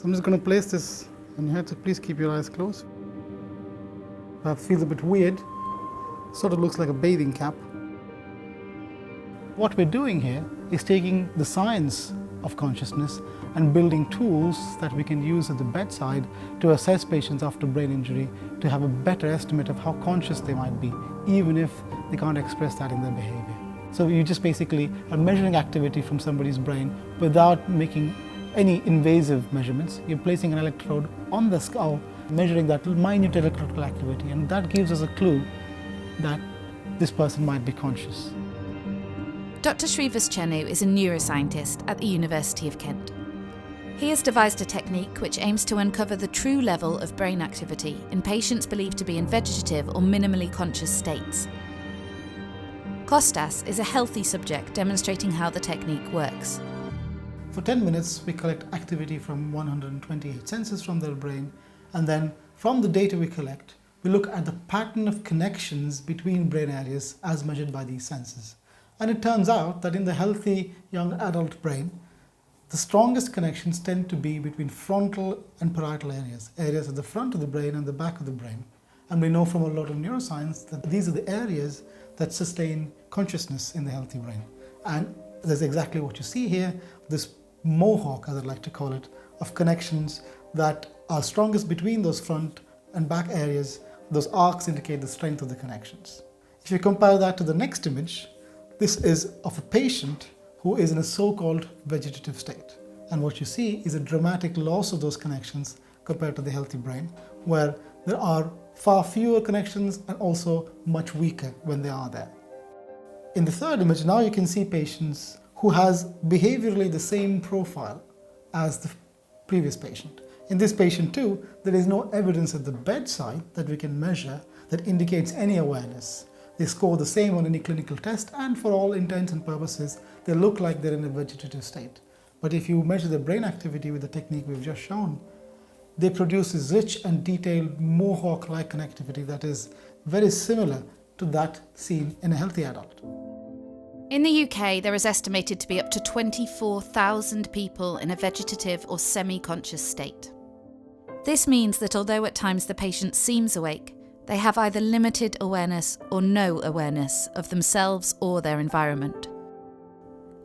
So I'm just going to place this on your head, so please keep your eyes closed. That feels a bit weird, sort of looks like a bathing cap. What we're doing here is taking the science of consciousness and building tools that we can use at the bedside to assess patients after brain injury, to have a better estimate of how conscious they might be, even if they can't express that in their behavior. So you just basically are measuring activity from somebody's brain without making any invasive measurements. You're placing an electrode on the skull, measuring that minute electrical activity, and that gives us a clue that this person might be conscious. Dr. Srivas Chennu is a neuroscientist at the University of Kent. He has devised a technique which aims to uncover the true level of brain activity in patients believed to be in vegetative or minimally conscious states. Kostas is a healthy subject demonstrating how the technique works. For 10 minutes, we collect activity from 128 senses from their brain, and then from the data we collect, we look at the pattern of connections between brain areas as measured by these senses. And it turns out that in the healthy young adult brain, the strongest connections tend to be between frontal and parietal areas, areas at the front of the brain and the back of the brain. And we know from a lot of neuroscience that these are the areas that sustain consciousness in the healthy brain. And that's exactly what you see here, this Mohawk, as I'd like to call it, of connections that are strongest between those front and back areas. Those arcs indicate the strength of the connections. If you compare that to the next image, this is of a patient who is in a so-called vegetative state. And what you see is a dramatic loss of those connections compared to the healthy brain, where there are far fewer connections and also much weaker when they are there. In the third image, now you can see patients who has behaviorally the same profile as the previous patient. In this patient too, there is no evidence at the bedside that we can measure that indicates any awareness. They score the same on any clinical test, and for all intents and purposes, they look like they're in a vegetative state. But if you measure the brain activity with the technique we've just shown, they produce this rich and detailed Mohawk-like connectivity that is very similar to that seen in a healthy adult. In the UK, there is estimated to be up to 24,000 people in a vegetative or semi-conscious state. This means that although at times the patient seems awake, they have either limited awareness or no awareness of themselves or their environment.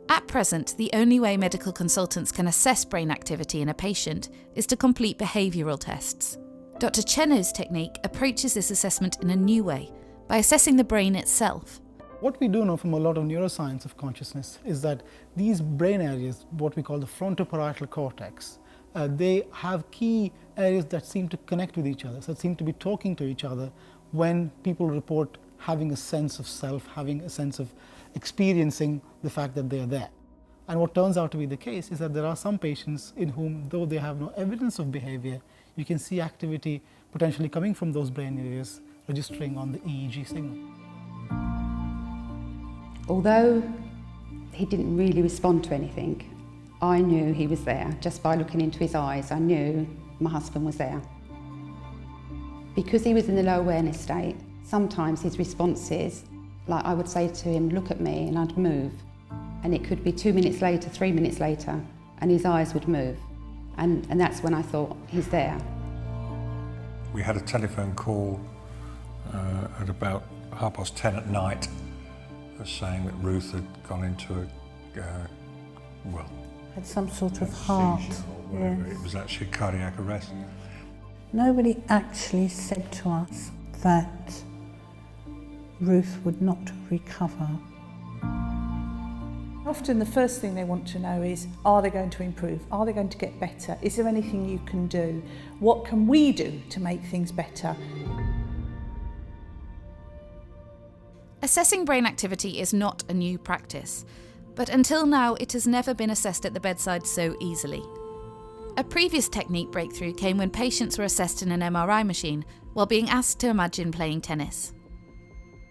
At present, the only way medical consultants can assess brain activity in a patient is to complete behavioural tests. Dr. Chennu's technique approaches this assessment in a new way, by assessing the brain itself. What we do know from a lot of neuroscience of consciousness is that these brain areas, what we call the frontoparietal cortex, they have key areas that seem to connect with each other, that seem to be talking to each other when people report having a sense of self, having a sense of experiencing the fact that they are there. And what turns out to be the case is that there are some patients in whom, though they have no evidence of behavior, you can see activity potentially coming from those brain areas registering on the EEG signal. Although he didn't really respond to anything, I knew he was there. Just by looking into his eyes, I knew my husband was there. Because he was in the low awareness state, sometimes his responses, like I would say to him, look at me, and I'd move. And it could be 2 minutes later, 3 minutes later, and his eyes would move. And that's when I thought, he's there. We had a telephone call at about 10:30 at night, saying that Ruth had gone into had some sort of heart. Yes. It was actually cardiac arrest. Nobody actually said to us that Ruth would not recover. Often the first thing they want to know is, are they going to improve? Are they going to get better? Is there anything you can do? What can we do to make things better? Assessing brain activity is not a new practice. But until now, it has never been assessed at the bedside so easily. A previous technique breakthrough came when patients were assessed in an MRI machine while being asked to imagine playing tennis.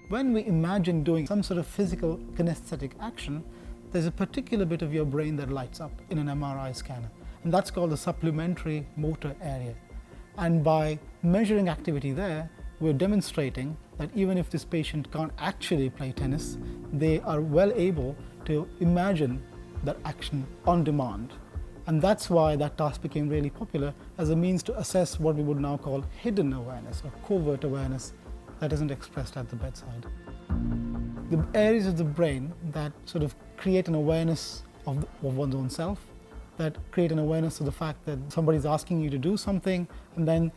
When we imagine doing some sort of physical kinesthetic action, there's a particular bit of your brain that lights up in an MRI scanner, and that's called the supplementary motor area. And by measuring activity there, we're demonstrating that even if this patient can't actually play tennis, they are well able to imagine that action on demand. And that's why that task became really popular as a means to assess what we would now call hidden awareness or covert awareness that isn't expressed at the bedside. The areas of the brain that sort of create an awareness of one's own self, that create an awareness of the fact that somebody's asking you to do something and then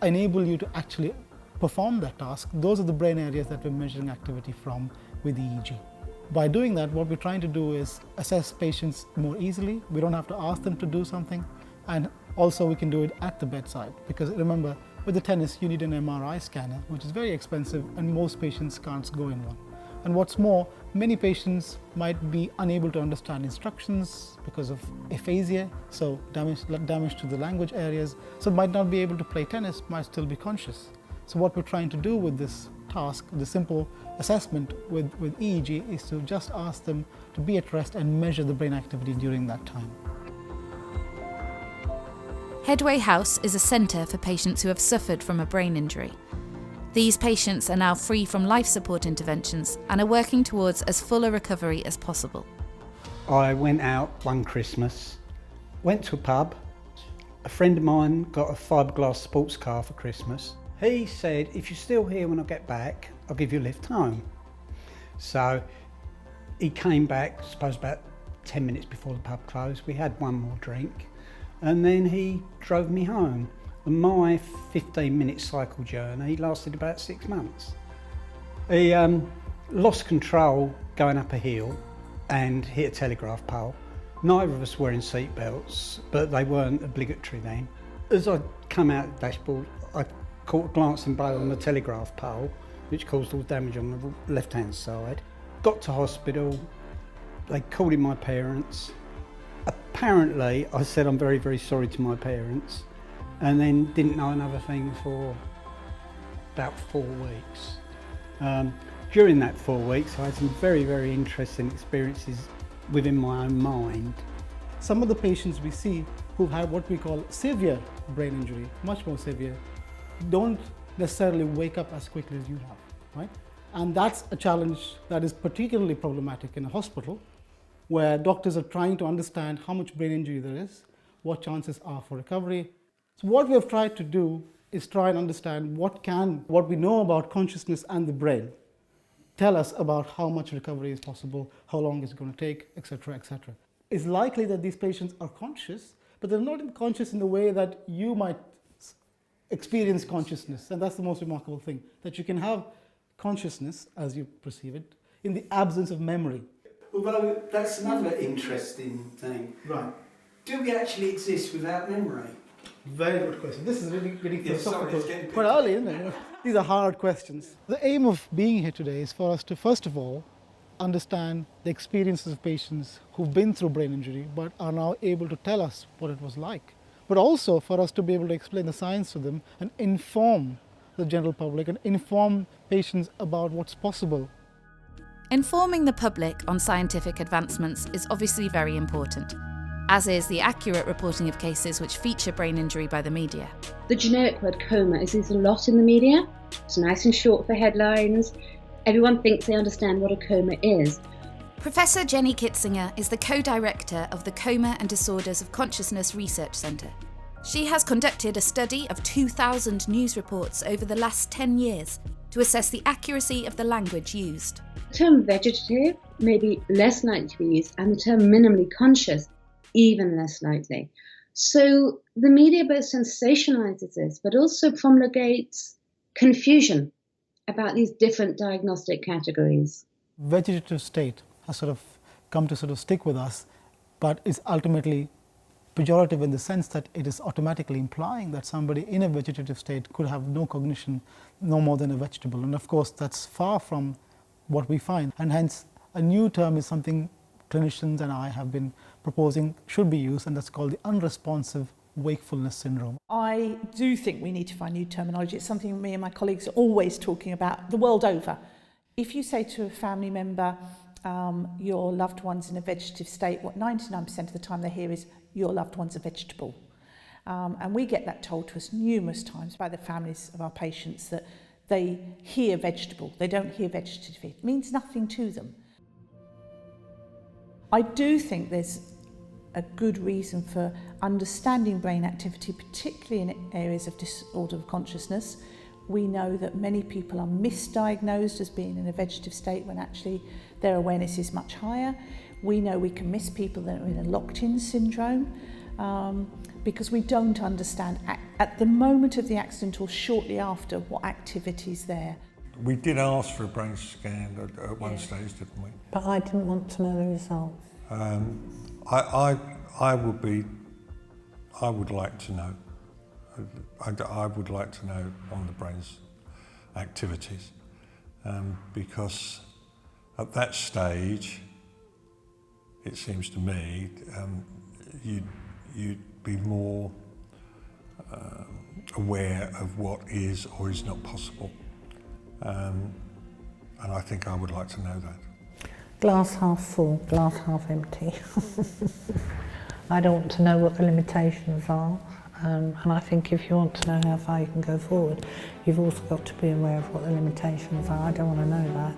enable you to actually perform that task, those are the brain areas that we're measuring activity from with EEG. By doing that, what we're trying to do is assess patients more easily. We don't have to ask them to do something, and also we can do it at the bedside, because remember, with the tennis you need an MRI scanner, which is very expensive, and most patients can't go in one. And what's more, many patients might be unable to understand instructions because of aphasia, so damage to the language areas, so might not be able to play tennis, might still be conscious. So what we're trying to do with this task, the simple assessment with EEG, is to just ask them to be at rest and measure the brain activity during that time. Headway House is a centre for patients who have suffered from a brain injury. These patients are now free from life support interventions and are working towards as full a recovery as possible. I went out one Christmas, went to a pub. A friend of mine got a fiberglass sports car for Christmas. He said, if you're still here when I get back, I'll give you a lift home. So he came back, I suppose about 10 minutes before the pub closed. We had one more drink and then he drove me home. And my 15-minute cycle journey lasted about 6 months. He lost control going up a hill and hit a telegraph pole. Neither of us were wearing seat belts, but they weren't obligatory then. As I come out the dashboard, I caught a glancing blow on the telegraph pole, which caused all damage on the left-hand side. Got to hospital, they called in my parents. Apparently, I said I'm very, very sorry to my parents, and then didn't know another thing for about 4 weeks. During that 4 weeks, I had some very, very interesting experiences within my own mind. Some of the patients we see who have what we call severe brain injury, much more severe, don't necessarily wake up as quickly as you have, right? And that's a challenge that is particularly problematic in a hospital, where doctors are trying to understand how much brain injury there is, what chances are for recovery. So what we have tried to do is try and understand what we know about consciousness and the brain tell us about how much recovery is possible, how long it's going to take, etc., etc. It's likely that these patients are conscious, but they're not conscious in the way that you might experience consciousness. And that's the most remarkable thing, that you can have consciousness as you perceive it in the absence of memory. Although that's another interesting thing. Right. Do we actually exist without memory? Very good question. This is really philosophical. Sorry, it's quite early, isn't it? These are hard questions. The aim of being here today is for us to, first of all, understand the experiences of patients who've been through brain injury but are now able to tell us what it was like. But also for us to be able to explain the science to them and inform the general public and inform patients about what's possible. Informing the public on scientific advancements is obviously very important, as is the accurate reporting of cases which feature brain injury by the media. The generic word coma is used a lot in the media. It's nice and short for headlines. Everyone thinks they understand what a coma is. Professor Jenny Kitzinger is the co-director of the Coma and Disorders of Consciousness Research Centre. She has conducted a study of 2,000 news reports over the last 10 years to assess the accuracy of the language used. The term vegetative may be less likely to be used, and the term minimally conscious even less likely. So the media both sensationalizes this, but also promulgates confusion about these different diagnostic categories. Vegetative state has sort of come to sort of stick with us, but is ultimately pejorative in the sense that it is automatically implying that somebody in a vegetative state could have no cognition, no more than a vegetable. And of course, that's far from what we find. And hence, a new term is something clinicians and I have been proposing should be used, and that's called the unresponsive wakefulness syndrome. I do think we need to find new terminology. It's something me and my colleagues are always talking about the world over. If you say to a family member, your loved one's in a vegetative state, what 99% of the time they hear is, your loved one's a vegetable. And we get that told to us numerous times by the families of our patients, that they hear vegetable, they don't hear vegetative. It means nothing to them. I do think there's a good reason for understanding brain activity, particularly in areas of disorder of consciousness. We know that many people are misdiagnosed as being in a vegetative state when actually their awareness is much higher. We know we can miss people that are in a locked-in syndrome because we don't understand at the moment of the accident or shortly after what activity is there. We did ask for a brain scan at one stage, didn't we? But I didn't want to know the results. I would like to know. I would like to know on the brain's activities, because at that stage, it seems to me, you'd be more aware of what is or is not possible, and I think I would like to know that. Glass half full, glass half empty. I don't want to know what the limitations are, and I think if you want to know how far you can go forward, you've also got to be aware of what the limitations are. I don't want to know that.